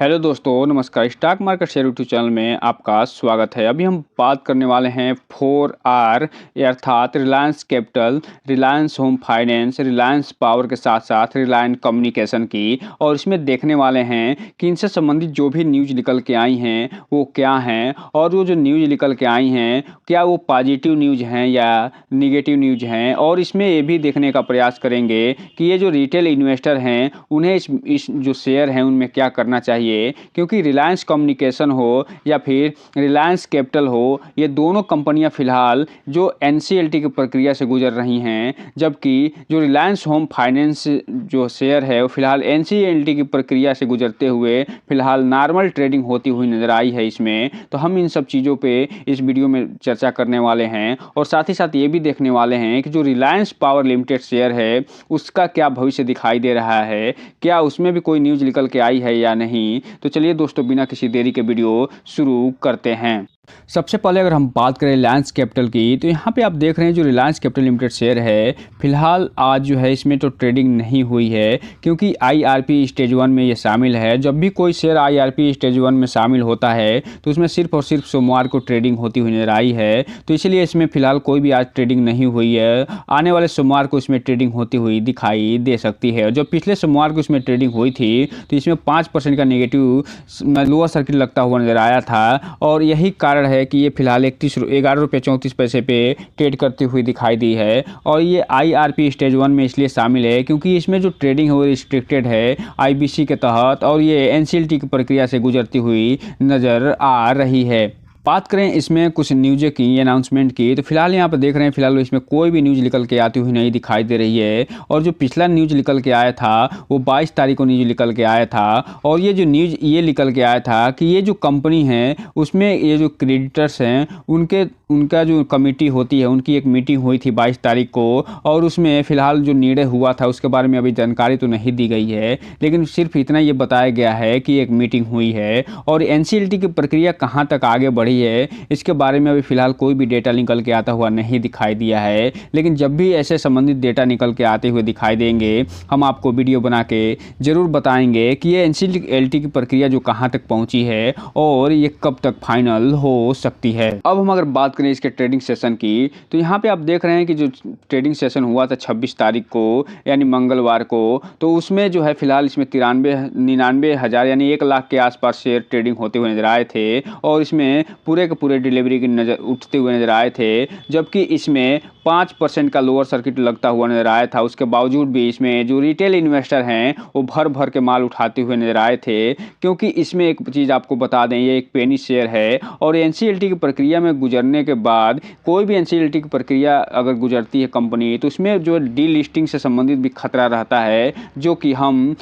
Hello दोस्तों, नमस्कार। Stock market share YouTube channel में आपका स्वागत है। अभी हम बात करने वाले हैं 4R अर्थात Reliance capital, Reliance home finance, Reliance power के साथ साथ रिलायंस कम्युनिकेशन की। और इसमें देखने वाले हैं कि इनसे संबंधित जो भी न्यूज़ निकल के आई हैं वो क्या हैं, और वो जो न्यूज़ निकल के आई हैं क्या वो पॉजिटिव न्यूज़ हैं या निगेटिव न्यूज़ हैं। और इसमें ये भी देखने का प्रयास करेंगे कि ये जो रिटेल इन्वेस्टर हैं उन्हें इस जो शेयर हैं उनमें क्या करना चाहिए, क्योंकि रिलायंस कम्युनिकेशन हो या फिर रिलायंस कैपिटल हो, ये दोनों कंपनियां फिलहाल जो एनसीएलटी की प्रक्रिया से गुजर रही हैं, जबकि जो रिलायंस होम फाइनेंस जो शेयर है वो फिलहाल एनसीएलटी की प्रक्रिया से गुजरते हुए फिलहाल नॉर्मल ट्रेडिंग होती हुई नजर आई है इसमें। तो हम इन सब चीज़ों पे इस वीडियो में चर्चा करने वाले हैं, और साथ ही साथ ये भी देखने वाले हैं कि जो रिलायंस पावर लिमिटेड शेयर है उसका क्या भविष्य दिखाई दे रहा है, क्या उसमें भी कोई न्यूज़ निकल के आई है या नहीं। तो चलिए दोस्तों, बिना किसी देरी के वीडियो शुरू करते हैं। सबसे पहले अगर हम बात करें रिलायंस कैपिटल की, तो यहाँ पे आप देख रहे हैं जो रिलायंस कैपिटल लिमिटेड शेयर है फिलहाल आज जो है इसमें तो ट्रेडिंग नहीं हुई है, क्योंकि आईआरपी स्टेज 1 में ये शामिल है। जब भी कोई शेयर आईआरपी स्टेज 1 में शामिल होता है तो उसमें सिर्फ और सिर्फ सोमवार को ट्रेडिंग होती हुई नजर आई है, तो इसलिए इसमें फिलहाल कोई भी आज ट्रेडिंग नहीं हुई है। आने वाले सोमवार को इसमें ट्रेडिंग होती हुई दिखाई दे सकती है। जो पिछले सोमवार को इसमें ट्रेडिंग हुई थी तो इसमें 5% का नेगेटिव लोअर सर्किट लगता हुआ नजर आया था, और यही कारण है कि ये फिलहाल 11 रुपये 34 पैसे पे ट्रेड करती हुई दिखाई दी है। और ये आईआरपी स्टेज 1 में इसलिए शामिल है क्योंकि इसमें जो ट्रेडिंग है वो रिस्ट्रिक्टेड है आईबीसी के तहत, और ये एनसीएलटी की प्रक्रिया से गुजरती हुई नज़र आ रही है। बात करें इसमें कुछ न्यूज़ की, अनाउंसमेंट की, तो फिलहाल यहाँ पर देख रहे हैं फिलहाल इसमें कोई भी न्यूज़ निकल के आती हुई नहीं दिखाई दे रही है। और जो पिछला न्यूज़ निकल के आया था वो 22 तारीख को न्यूज़ निकल के आया था, और ये जो न्यूज़ ये निकल के आया था कि ये जो कंपनी है उसमें ये जो क्रेडिटर्स हैं उनका जो कमेटी होती है उनकी एक मीटिंग हुई थी 22 तारीख को, और उसमें फिलहाल जो निर्णय हुआ था उसके बारे में अभी जानकारी तो नहीं दी गई है, लेकिन सिर्फ इतना ये बताया गया है कि एक मीटिंग हुई है। और एनसीएलटी की प्रक्रिया कहाँ तक आगे बढ़ी है इसके बारे में अभी फिलहाल कोई भी डेटा निकल के आता हुआ नहीं दिखाई दिया है, लेकिन जब भी ऐसे संबंधित डेटा निकल के आते हुए दिखाई देंगे हम आपको वीडियो बना के जरूर बताएंगे कि ये एनसीएलटी की प्रक्रिया जो कहाँ तक पहुंची है और ये कब तक फाइनल हो सकती है। अब हम अगर बात करें इसके ट्रेडिंग सेशन की, तो यहाँ पे आप देख रहे हैं कि जो ट्रेडिंग सेशन हुआ था 26 तारीख को यानी मंगलवार को, तो उसमें जो है फिलहाल इसमें 99 हज़ार यानी 1 लाख के आसपास शेयर ट्रेडिंग होते हुए नजर आए थे, और इसमें पूरे के पूरे डिलीवरी की नज़र उठते हुए नजर आए थे, जबकि इसमें 5% का लोअर सर्किट लगता हुआ नजर आया था। उसके बावजूद भी इसमें जो रिटेल इन्वेस्टर हैं वो भर भर के माल उठाते हुए नजर आए थे, क्योंकि इसमें एक चीज़ आपको बता दें, ये एक पेनी शेयर है, और एनसीएलटी की प्रक्रिया में गुजरने के बाद कोई भी एनसीएलटी की प्रक्रिया अगर गुजरती है कंपनी तो उसमें जो डी लिस्टिंग से संबंधित भी खतरा रहता है, जो कि हम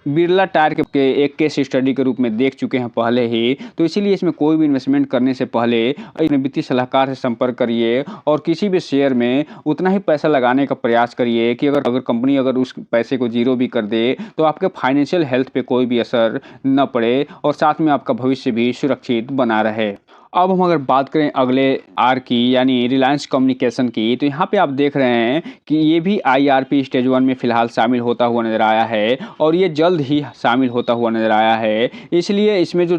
बिरला टायर के एक केस स्टडी के रूप में देख चुके हैं पहले ही। तो इसीलिए इसमें कोई भी इन्वेस्टमेंट करने से पहले अपने वित्तीय सलाहकार से संपर्क करिए, और किसी भी शेयर में उतना ही पैसा लगाने का प्रयास करिए कि अगर कंपनी अगर उस पैसे को जीरो भी कर दे तो आपके फाइनेंशियल हेल्थ पे कोई भी असर न पड़े, और साथ में आपका भविष्य भी सुरक्षित बना रहे। अब हम अगर बात करें अगले आर की यानी रिलायंस कम्युनिकेशन की, तो यहाँ पे आप देख रहे हैं कि ये भी आईआरपी स्टेज 1 में फिलहाल शामिल होता हुआ नजर आया है, और ये जल्द ही शामिल होता हुआ नजर आया है। इसलिए इसमें जो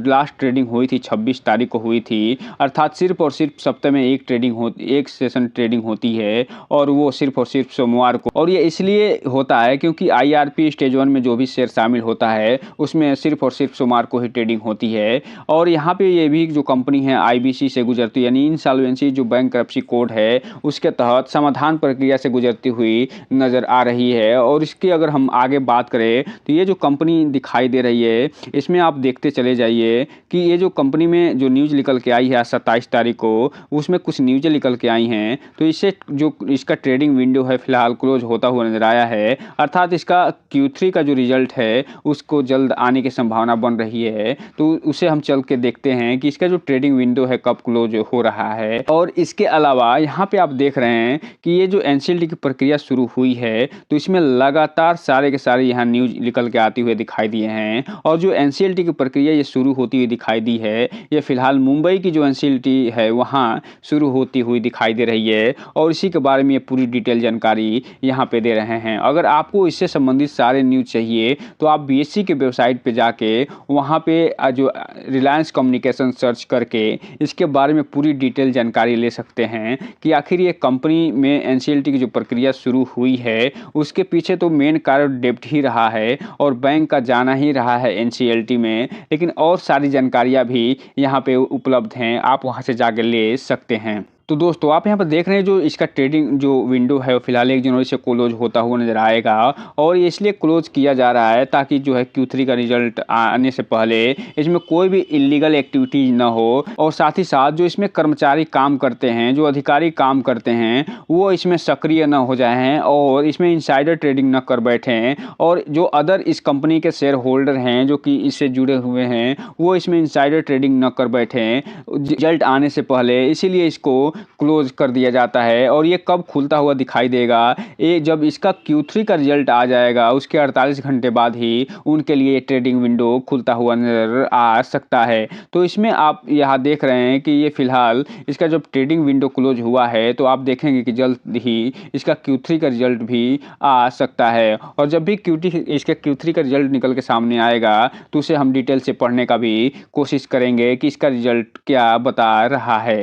लास्ट ट्रेडिंग हुई थी 26 तारीख को हुई थी, अर्थात सिर्फ और सिर्फ सप्ताह में एक सेशन ट्रेडिंग होती है, और वो सिर्फ और सिर्फ सोमवार को। और ये इसलिए होता है क्योंकि आईआरपी स्टेज 1 में जो भी शेयर शामिल होता है उसमें सिर्फ और सिर्फ सोमवार को ही ट्रेडिंग होती है। और यहाँ पे ये भी जो कंपनी है आईबीसी से गुजरती यानी इंसॉल्वेंसी जो बैंक्रप्सी कोड है उसके तहत समाधान प्रक्रिया से गुजरती हुई नजर आ रही है। और इसकी अगर हम आगे बात करें तो ये जो कंपनी दिखाई दे रही है इसमें आप देखते चले जाइए कि ये जो कंपनी में जो न्यूज़ निकल के आई है 27 तारीख को, उसमें कुछ न्यूज़ें निकल के आई हैं, तो इससे जो इसका ट्रेडिंग विंडो है फिलहाल क्लोज होता हुआ नजर आया है, अर्थात इसका Q3 का जो रिजल्ट है उसको जल्द आने की संभावना बन रही है। तो उसे हम चल के देखते हैं कि इसका जो ट्रेडिंग विंडो है कब क्लोज हो रहा है। और इसके अलावा यहाँ पे आप देख रहे हैं कि ये जो एनसीएलटी की प्रक्रिया शुरू हुई है तो इसमें लगातार सारे के सारे यहाँ न्यूज निकल के आते हुए दिखाई दिए हैं। और जो एनसीएलटी की प्रक्रिया ये शुरू होती हुई दिखाई दी है, ये फिलहाल मुंबई की जो एनसीएलटी है वहाँ शुरू होती हुई दिखाई दे रही है। और इसी के बारे में ये पूरी डिटेल जानकारी यहाँ पे दे रहे हैं। अगर आपको इससे संबंधित सारे न्यूज चाहिए तो आप बीएसई के वेबसाइट पे जाके वहाँ पे जो रिलायंस कम्युनिकेशन सर्च करके इसके बारे में पूरी डिटेल जानकारी ले सकते हैं कि आखिर ये कंपनी में एनसीएलटी की जो प्रक्रिया शुरू हुई है उसके पीछे तो मेन कारण डेब्ट ही रहा है और बैंक का जाना ही रहा है एनसीएलटी में। लेकिन और सारी जानकारियाँ भी यहाँ पे उपलब्ध हैं, आप वहाँ से जाके ले सकते हैं। तो दोस्तों आप यहाँ पर देख रहे हैं जो इसका ट्रेडिंग जो विंडो है वो फिलहाल 1 जनवरी से क्लोज होता हुआ नजर आएगा। और ये इसलिए क्लोज किया जा रहा है ताकि जो है Q3 का रिजल्ट आने से पहले इसमें कोई भी इलीगल एक्टिविटीज ना हो। और साथ ही साथ जो इसमें कर्मचारी काम करते हैं, जो अधिकारी काम करते हैं, वो इसमें सक्रिय न हो जाए और इसमें इंसाइडर ट्रेडिंग न कर बैठें। और जो अदर इस कंपनी के शेयर होल्डर हैं जो कि इससे जुड़े हुए हैं वो इसमें इंसाइडर ट्रेडिंग न कर बैठें रिजल्ट आने से पहले, इसीलिए इसको क्लोज कर दिया जाता है। और ये कब खुलता हुआ दिखाई देगा, ये जब इसका Q3 का रिजल्ट आ जाएगा उसके 48 घंटे बाद ही उनके लिए ट्रेडिंग विंडो खुलता हुआ नजर आ सकता है। तो इसमें आप यहाँ देख रहे हैं कि ये फिलहाल इसका जब ट्रेडिंग विंडो क्लोज हुआ है तो आप देखेंगे कि जल्द ही इसका Q3 का रिजल्ट भी आ सकता है। और जब भी इसके Q3 का रिजल्ट निकल के सामने आएगा तो उसे हम डिटेल से पढ़ने का भी कोशिश करेंगे कि इसका रिजल्ट क्या बता रहा है।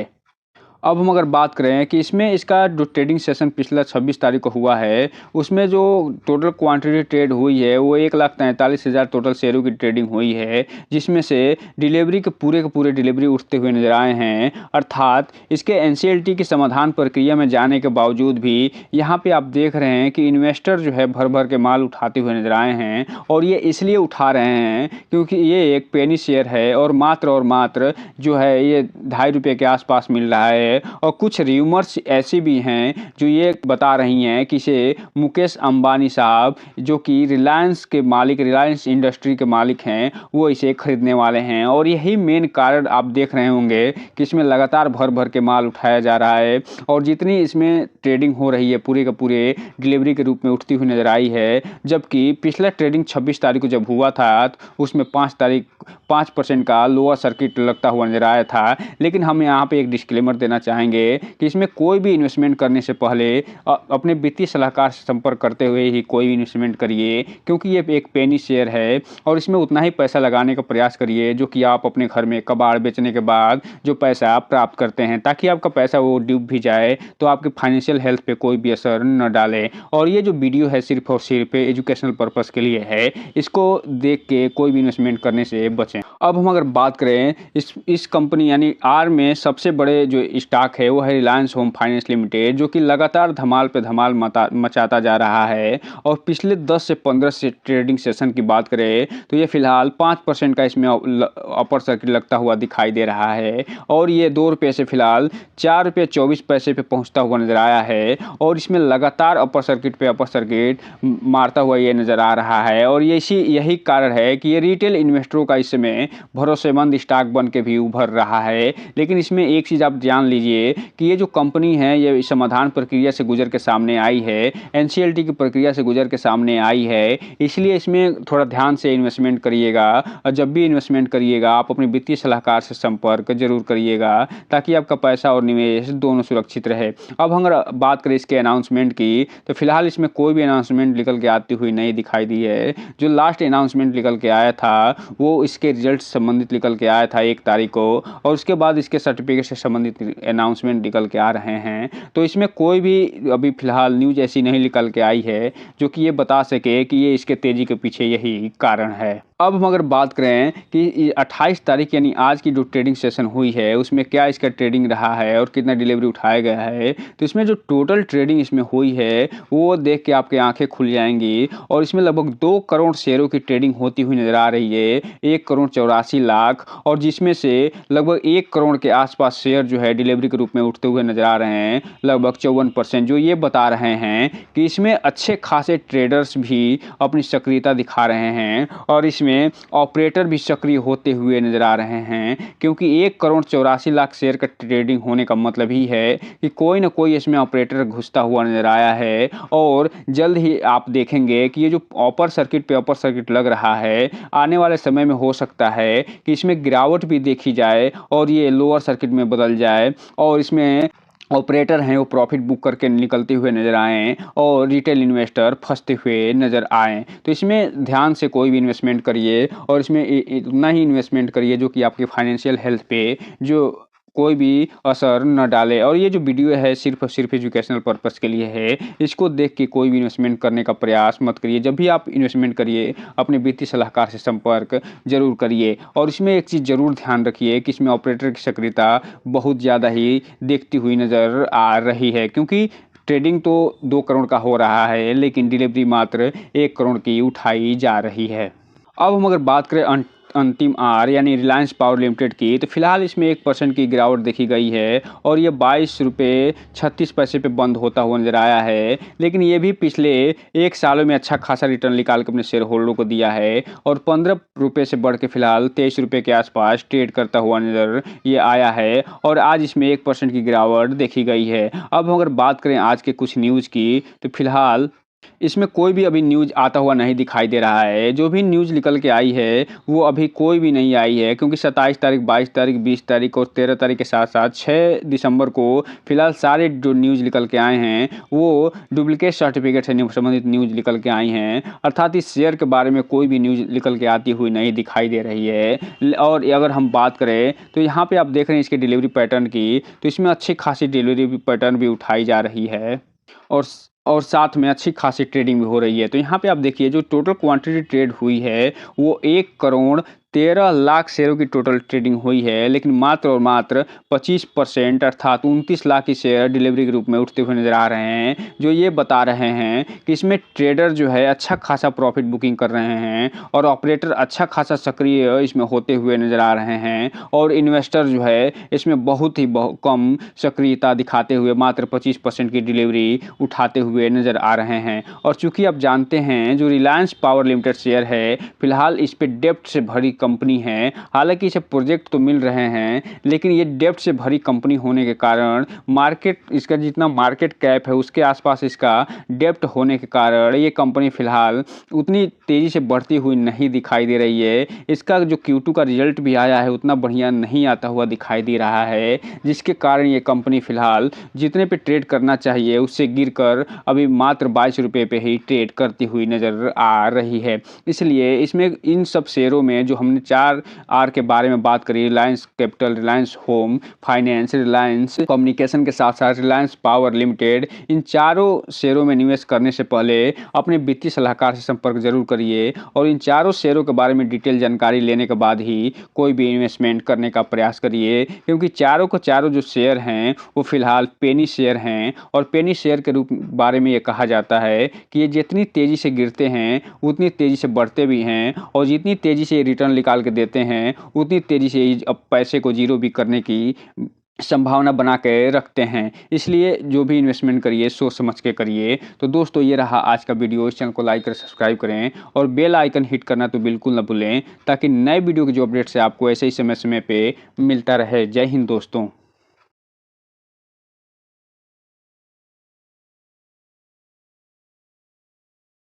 अब हम अगर बात करें कि इसमें इसका जो ट्रेडिंग सेशन पिछला 26 तारीख को हुआ है उसमें जो टोटल क्वांटिटी ट्रेड हुई है वो 1,43,000 टोटल शेयरों की ट्रेडिंग हुई है, जिसमें से डिलीवरी के पूरे डिलीवरी उठते हुए नजर आए हैं। अर्थात इसके एनसीएलटी की समाधान प्रक्रिया में जाने के बावजूद भी यहाँ पे आप देख रहे हैं कि इन्वेस्टर जो है भर भर के माल उठाते हुए नजर आए हैं। और ये इसलिए उठा रहे हैं क्योंकि ये एक पेनी शेयर है और मात्र जो है ये ₹2.5 के आसपास मिल रहा है। और कुछ र्यूमर्स ऐसी भी हैं जो ये बता रही हैं कि इसे मुकेश अंबानी साहब जो कि रिलायंस के मालिक, रिलायंस इंडस्ट्री के मालिक हैं, वो इसे खरीदने वाले हैं। और यही मेन कारण आप देख रहे होंगे कि इसमें लगातार भर भर के माल उठाया जा रहा है। और जितनी इसमें ट्रेडिंग हो रही है पूरे का पूरे डिलीवरी के रूप में उठती हुई नजर आई है। जबकि पिछला ट्रेडिंग 26 तारीख को जब हुआ था उसमें 5% का लोअर सर्किट लगता हुआ नजर आया था। लेकिन हम यहाँ पे एक डिस्क्लेमर देना चाहेंगे कि इसमें कोई भी इन्वेस्टमेंट करने से पहले अपने वित्तीय सलाहकार से संपर्क करते हुए ही कोई भी इन्वेस्टमेंट करिए, क्योंकि ये एक पेनी शेयर है और इसमें उतना ही पैसा लगाने का प्रयास करिए जो कि आप अपने घर में कबाड़ बेचने के बाद जो पैसा आप प्राप्त करते हैं, ताकि आपका पैसा वो डूब भी जाए तो आपके फाइनेंशियल हेल्थ पे कोई भी असर न डाले। और ये जो वीडियो है सिर्फ और सिर्फ एजुकेशनल पर्पस के लिए है, इसको देख के कोई भी इन्वेस्टमेंट करने से बचें। अब हम अगर बात करें इस कंपनी यानी आर में सबसे बड़े जो स्टॉक है वो है रिलायंस होम फाइनेंस लिमिटेड, जो कि लगातार धमाल पे धमाल मचाता जा रहा है। और पिछले 10 से 15 से ट्रेडिंग सेशन की बात करें तो ये फिलहाल 5% का इसमें अपर सर्किट लगता हुआ दिखाई दे रहा है। और ये ₹2 से फिलहाल ₹4.24 पे पहुंचता हुआ नजर आया है। और इसमें लगातार अपर सर्किट मारता हुआ ये नजर आ रहा है। और यही कारण है कि ये रिटेल इन्वेस्टरों का इस समय भरोसेमंद स्टॉक बन के भी उभर रहा है। लेकिन इसमें एक चीज़ आप जान लीजिए कि ये जो कंपनी है ये समाधान प्रक्रिया से गुजर के सामने आई है, एनसीएलटी की प्रक्रिया से गुजर के सामने आई है। इसलिए इसमें थोड़ा ध्यान से इन्वेस्टमेंट करिएगा। और जब भी इन्वेस्टमेंट करिएगा आप अपने वित्तीय सलाहकार से संपर्क जरूर करिएगा ताकि आपका पैसा और निवेश दोनों सुरक्षित रहे। अब हम अगर बात करें इसके अनाउंसमेंट की तो फिलहाल इसमें कोई भी अनाउंसमेंट निकल के आती हुई नहीं दिखाई दी है। जो लास्ट अनाउंसमेंट निकल के आया था वो इसके रिजल्ट संबंधित निकल के आया था 1 तारीख को, और उसके बाद इसके सर्टिफिकेट से संबंधित अनाउंसमेंट निकल के आ रहे हैं। तो इसमें कोई भी अभी फिलहाल न्यूज ऐसी नहीं निकल के आई है जो कि ये बता सके कि ये इसके तेजी के पीछे यही कारण है। अब हम अगर बात करें कि 28 तारीख यानी आज की जो ट्रेडिंग सेशन हुई है उसमें क्या इसका ट्रेडिंग रहा है और कितना डिलीवरी उठाया गया है, तो इसमें जो टोटल ट्रेडिंग इसमें हुई है वो देख के आपकी आंखें खुल जाएंगी। और इसमें लगभग 2 करोड़ शेयरों की ट्रेडिंग होती हुई नजर आ रही है, 1,84,00,000, और जिसमें से लगभग 1 करोड़ के आसपास शेयर जो है डिलीवरी के रूप में उठते हुए नजर आ रहे हैं, लगभग 54%, जो ये बता रहे हैं कि इसमें अच्छे खासे ट्रेडर्स भी अपनी सक्रियता दिखा रहे हैं। और इसमें इसमें ऑपरेटर भी सक्रिय होते हुए नज़र आ रहे हैं, क्योंकि 1,84,00,000 शेयर का ट्रेडिंग होने का मतलब ही है कि कोई ना कोई इसमें ऑपरेटर घुसता हुआ नज़र आया है। और जल्द ही आप देखेंगे कि ये जो अपर सर्किट लग रहा है, आने वाले समय में हो सकता है कि इसमें गिरावट भी देखी जाए और ये लोअर सर्किट में बदल जाए और इसमें ऑपरेटर हैं वो प्रॉफिट बुक करके निकलते हुए नज़र आएँ और रिटेल इन्वेस्टर फंसते हुए नज़र आएँ। तो इसमें ध्यान से कोई भी इन्वेस्टमेंट करिए और इसमें इतना ही इन्वेस्टमेंट करिए जो कि आपके फाइनेंशियल हेल्थ पे जो कोई भी असर न डाले। और ये जो वीडियो है सिर्फ़ और सिर्फ़ एजुकेशनल पर्पज़ के लिए है। इसको देख के कोई भी इन्वेस्टमेंट करने का प्रयास मत करिए। जब भी आप इन्वेस्टमेंट करिए अपने वित्तीय सलाहकार से संपर्क ज़रूर करिए। और इसमें एक चीज़ ज़रूर ध्यान रखिए कि इसमें ऑपरेटर की सक्रियता बहुत ज़्यादा ही देखती हुई नज़र आ रही है, क्योंकि ट्रेडिंग तो 2 करोड़ का हो रहा है, लेकिन डिलीवरी मात्र 1 करोड़ की उठाई जा रही है। अब हम अगर बात करें अंतिम आर यानी रिलायंस पावर लिमिटेड की, तो फिलहाल इसमें 1% की गिरावट देखी गई है और ये 22 रुपये 36 पैसे पे बंद होता हुआ नजर आया है। लेकिन ये भी पिछले 1 सालों में अच्छा खासा रिटर्न निकाल के अपने शेयर होल्डरों को दिया है और 15 रुपये से बढ़ के फिलहाल 23 रुपये के आसपास ट्रेड करता हुआ नजर ये आया है और आज इसमें 1% की गिरावट देखी गई है। अब अगर बात करें आज के कुछ न्यूज़ की, तो फिलहाल इसमें कोई भी अभी न्यूज़ आता हुआ नहीं दिखाई दे रहा है। जो भी न्यूज़ निकल के आई है वो अभी कोई भी नहीं आई है, क्योंकि 27 तारीख, 22 तारीख, 20 तारीख और 13 तारीख के साथ-साथ 6 दिसंबर को फिलहाल सारे जो न्यूज़ निकल के आए हैं वो डुप्लीकेट सर्टिफिकेट से संबंधित न्यूज़ निकल के आई हैं। अर्थात इस शेयर के बारे में कोई भी न्यूज़ निकल के आती हुई नहीं दिखाई दे रही है। और अगर हम बात करें तो यहाँ पे आप देख रहे हैं इसके डिलीवरी पैटर्न की, तो इसमें अच्छी खासी डिलीवरी पैटर्न भी उठाई जा रही है और साथ में अच्छी खासी ट्रेडिंग भी हो रही है। तो यहाँ पे आप देखिए जो टोटल क्वांटिटी ट्रेड हुई है वो 1 करोड़ 13 लाख शेयरों की टोटल ट्रेडिंग हुई है, लेकिन मात्र और मात्र 25% अर्थात 29 लाख की शेयर डिलीवरी के रूप में उठते हुए नज़र आ रहे हैं, जो ये बता रहे हैं कि इसमें ट्रेडर जो है अच्छा खासा प्रॉफिट बुकिंग कर रहे हैं और ऑपरेटर अच्छा खासा सक्रिय इसमें होते हुए नज़र आ रहे हैं और इन्वेस्टर जो है इसमें बहुत कम सक्रियता दिखाते हुए मात्र 25% की डिलीवरी उठाते हुए नज़र आ रहे हैं। और चूँकि आप जानते हैं जो रिलायंस पावर लिमिटेड शेयर है फिलहाल इस पे डेप्ट से भरी कंपनी है। हालांकि इसे प्रोजेक्ट तो मिल रहे हैं, लेकिन ये डेप्ट से भरी कंपनी होने के कारण इसका जितना मार्केट कैप है उसके आसपास इसका डेप्ट होने के कारण ये कंपनी फिलहाल उतनी तेज़ी से बढ़ती हुई नहीं दिखाई दे रही है। इसका जो Q2 का रिजल्ट भी आया है उतना बढ़िया नहीं आता हुआ दिखाई दे रहा है, जिसके कारण ये कंपनी फिलहाल जितने पे ट्रेड करना चाहिए उससे गिरकर अभी मात्र 22 रुपये पे ही ट्रेड करती हुई नज़र आ रही है। इसलिए इसमें इन सब शेयरों में जो हमने 4 आर के बारे में बात करी, Reliance capital, Reliance home finance, Reliance communication के साथ साथ रिलायंस पावर लिमिटेड, इन चारों शेयरों में निवेश करने से पहले अपने वित्तीय सलाहकार से संपर्क जरूर करिए और इन चारों शेयरों के बारे में डिटेल जानकारी लेने के बाद ही कोई भी इन्वेस्टमेंट करने का प्रयास करिए, क्योंकि चारों के चारों जो शेयर हैं वो फिलहाल पेनी शेयर हैं और पेनी शेयर के रूप बारे में ये कहा जाता है कि ये जितनी तेज़ी से गिरते हैं उतनी तेज़ी से बढ़ते भी हैं और जितनी तेज़ी से रिटर्न निकाल के देते हैं उतनी तेज़ी से अब पैसे को जीरो भी करने की संभावना बना के रखते हैं। इसलिए जो भी इन्वेस्टमेंट करिए सोच समझ के करिए। तो दोस्तों ये रहा आज का वीडियो। इस चैनल को लाइक करें, सब्सक्राइब करें और बेल आइकन हिट करना तो बिल्कुल ना भूलें, ताकि नए वीडियो के जो अपडेट्स है आपको ऐसे ही समय समय पे मिलता रहे। जय हिंद दोस्तों।